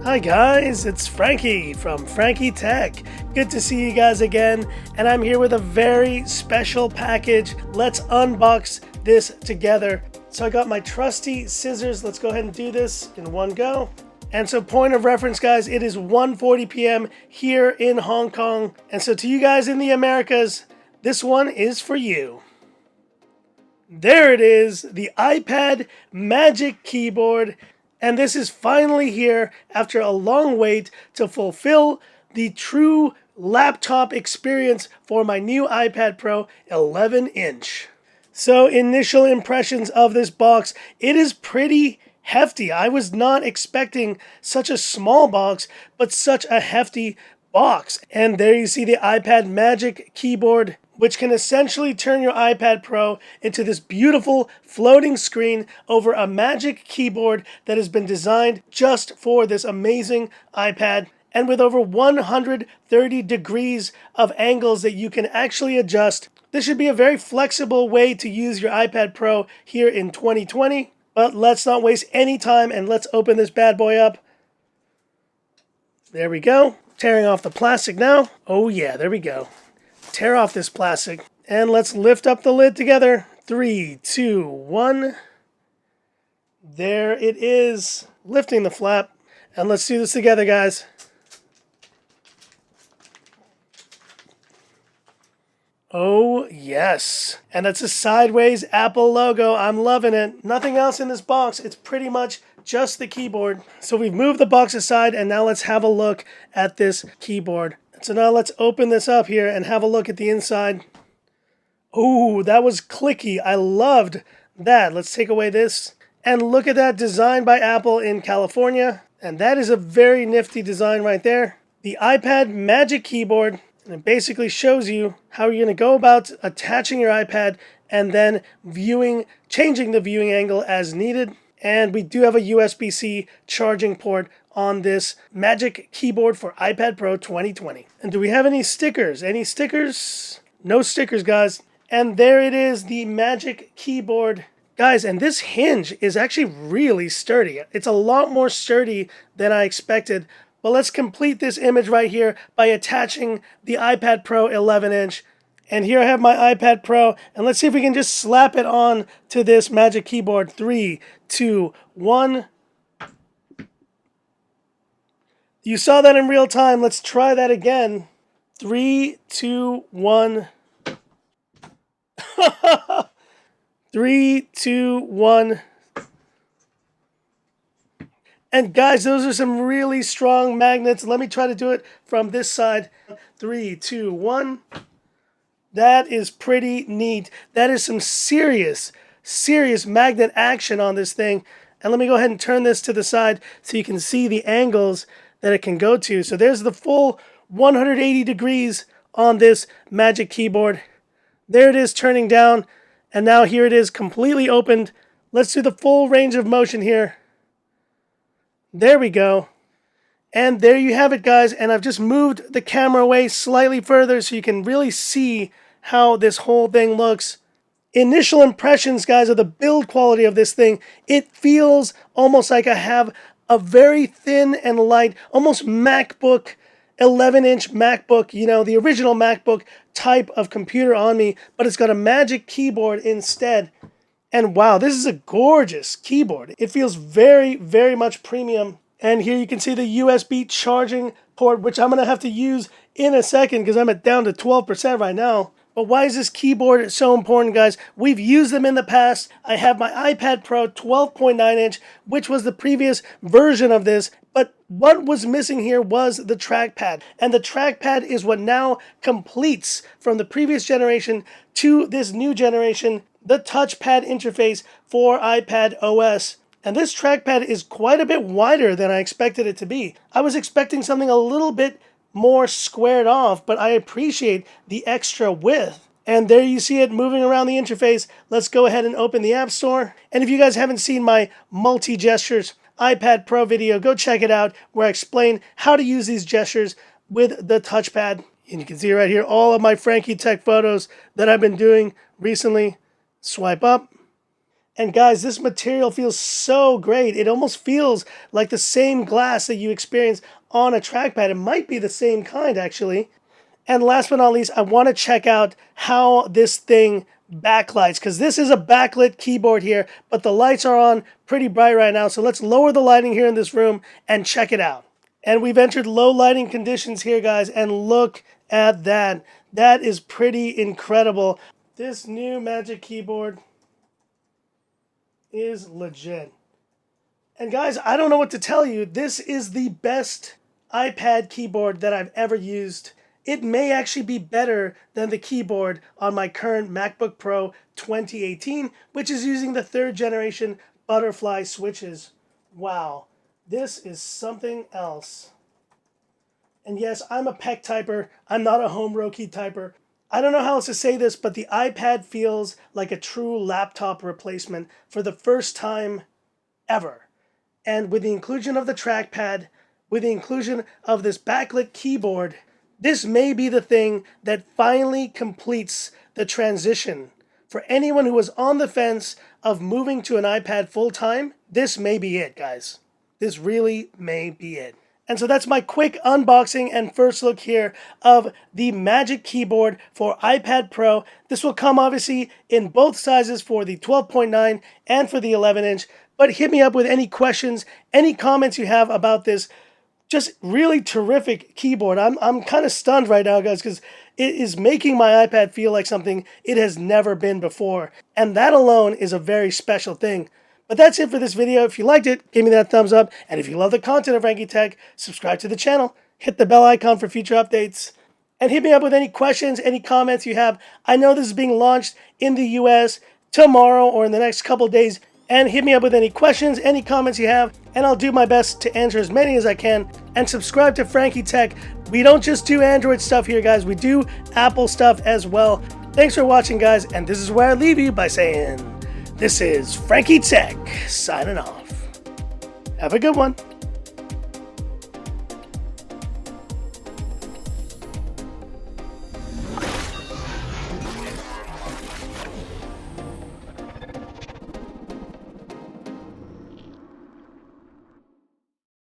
Hi guys, it's Frankie from Frankie Tech. Good to see you guys again, and I'm here with a very special package. Let's unbox this together. So I got my trusty scissors. Let's go ahead and do this in one go. And so point of reference, guys, it is 1:40 p.m. here in Hong Kong. And so to you guys in the Americas, this one is for you. There it is, the iPad Magic Keyboard. And this is finally here after a long wait to fulfill the true laptop experience for my new iPad Pro 11-inch. So initial impressions of this box, it is pretty hefty. I was not expecting such a small box, but such a hefty box. And there you see the iPad Magic Keyboard, which can essentially turn your iPad Pro into this beautiful floating screen over a magic keyboard that has been designed just for this amazing iPad, and with over 130 degrees of angles that you can actually adjust. This should be a very flexible way to use your iPad Pro here in 2020. But let's not waste any time and let's open this bad boy up. There we go. Tearing off the plastic now. Oh yeah, there we go. Tear off this plastic. And let's lift up the lid together. 3, 2, 1. There it is. Lifting the flap. And let's do this together, guys. Oh, yes. And that's a sideways Apple logo. I'm loving it. Nothing else in this box. It's pretty much just the keyboard. So we've moved the box aside, and now let's have a look at this keyboard. So now let's open this up here and have a look at the inside. Oh, that was clicky. I loved that. Let's take away this. And look at that, designed by Apple in California. And that is a very nifty design right there. The iPad Magic Keyboard. And it basically shows you how you're going to go about attaching your iPad and then changing the viewing angle as needed. And we do have a USB-C charging port on this Magic Keyboard for iPad Pro 2020. And do we have any stickers? Any stickers? No stickers, guys. And there it is, the Magic Keyboard. Guys, and this hinge is actually really sturdy. It's a lot more sturdy than I expected. But let's complete this image right here by attaching the iPad Pro 11-inch. And here I have my iPad Pro, and let's see if we can just slap it on to this Magic Keyboard. 3, 2, 1. You saw that in real time. Let's try that again. 3, 2, 1. 3, 2, 1. And guys, those are some really strong magnets. Let me try to do it from this side. 3, 2, 1. That is pretty neat. That is some serious magnet action on this thing. And let me go ahead and turn this to the side so you can see the angles that it can go to. So there's the full 180 degrees on this Magic Keyboard. There it is turning down. And now here it is completely opened. Let's do the full range of motion here. There we go. And there you have it, guys. And I've just moved the camera away slightly further so you can really see how this whole thing looks. Initial impressions, guys, of the build quality of this thing. It feels almost like I have a very thin and light, almost MacBook, 11-inch MacBook, you know, the original MacBook type of computer on me, but it's got a Magic Keyboard instead. And wow, this is a gorgeous keyboard. It feels very, very much premium. And here you can see the USB charging port, which I'm going to have to use in a second because I'm down to 12% right now. But why is this keyboard so important, guys? We've used them in the past. I have my iPad Pro 12.9-inch, which was the previous version of this. But what was missing here was the trackpad. And the trackpad is what now completes from the previous generation to this new generation, the touchpad interface for iPad OS. And this trackpad is quite a bit wider than I expected it to be. I was expecting something a little bit more squared off, but I appreciate the extra width. And there you see it moving around the interface. Let's go ahead and open the App Store. And if you guys haven't seen my multi-gestures iPad Pro video, go check it out where I explain how to use these gestures with the touchpad. And you can see right here all of my Frankie Tech photos that I've been doing recently. Swipe up. And guys, this material feels so great. It almost feels like the same glass that you experience on a trackpad. It might be the same kind, actually. And last but not least, I want to check out how this thing backlights, because this is a backlit keyboard here, but the lights are on pretty bright right now. So let's lower the lighting here in this room and check it out. And we've entered low lighting conditions here, guys, and look at that. That is pretty incredible. This new Magic Keyboard is legit. And guys, I don't know what to tell you. This is the best iPad keyboard that I've ever used. It may actually be better than the keyboard on my current MacBook Pro 2018, which is using the 3rd generation butterfly switches. Wow, this is something else. And yes, I'm a PEC typer. I'm not a home Roki typer. I don't know how else to say this, but the iPad feels like a true laptop replacement for the first time ever. And with the inclusion of the trackpad, with the inclusion of this backlit keyboard, this may be the thing that finally completes the transition. For anyone who was on the fence of moving to an iPad full-time, this may be it, guys. This really may be it. And so that's my quick unboxing and first look here of the Magic Keyboard for iPad Pro. This will come obviously in both sizes for the 12.9 and for the 11-inch. But hit me up with any questions, any comments you have about this just really terrific keyboard. I'm kind of stunned right now, guys, because it is making my iPad feel like something it has never been before. And that alone is a very special thing. But that's it for this video. If you liked it, give me that thumbs up. And if you love the content of Frankie Tech, subscribe to the channel, hit the bell icon for future updates, and hit me up with any questions, any comments you have. I know this is being launched in the US tomorrow or in the next couple of days. And hit me up with any questions, any comments you have, and I'll do my best to answer as many as I can. And subscribe to Frankie Tech. We don't just do Android stuff here, guys. We do Apple stuff as well. Thanks for watching, guys. And this is where I leave you by saying, this is Frankie Tech signing off. Have a good one.